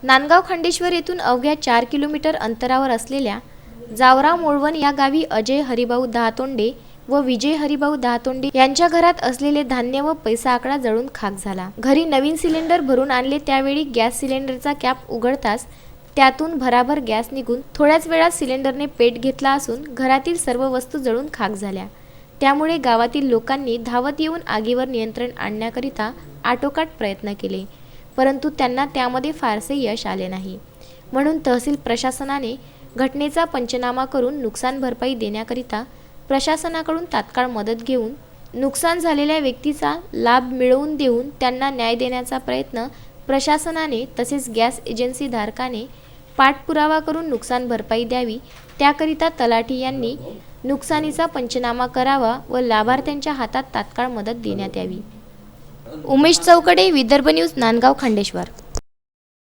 नांदगाव खंडेश्वर येथून अवघ्या 4 किलोमीटर अंतरावर असलेल्या जावरा मोळवन या गावी अजय हरिभाऊ दहातोंडे व विजय हरिभाऊ दहातोंडे यांच्या घरात असलेले धान्य व पैसा आकडा जळून खाक झाला। घरी नवीन सिलेंडर भरून आणले त्यावेळी गॅस सिलेंडरचा कॅप उघडताच त्यातून भराभर गॅस निघून थोड्याच वेळात सिलेंडरने पेट घेतला असून घरातील सर्व वस्तू जळून खाक झाल्या। त्यामुळे गावातील लोकांनी धावत येऊन आगीवर नियंत्रण आणण्याकरिता आटोकाट प्रयत्न केले, परंतु त्यांना त्यामध्ये फारसे यश आले नाही। म्हणून तहसील प्रशासनाने घटनेचा पंचनामा करून नुकसान भरपाई देण्याकरिता प्रशासनाकडून तात्काळ मदत घेऊन नुकसान झालेल्या व्यक्तीचा लाभ मिळवून देऊन त्यांना न्याय देण्याचा प्रयत्न प्रशासनाने तसेच गॅस एजन्सी धारकाने पाठपुरावा करून नुकसान भरपाई द्यावी, त्याकरिता तलाठी यांनी नुकसानीचा पंचनामा करावा व लाभार्थ्यांच्या हातात तात्काळ मदत देण्यात यावी। उमेश चौकडे, विदर्भ न्यूज, नांदगाव खंडेश्वर।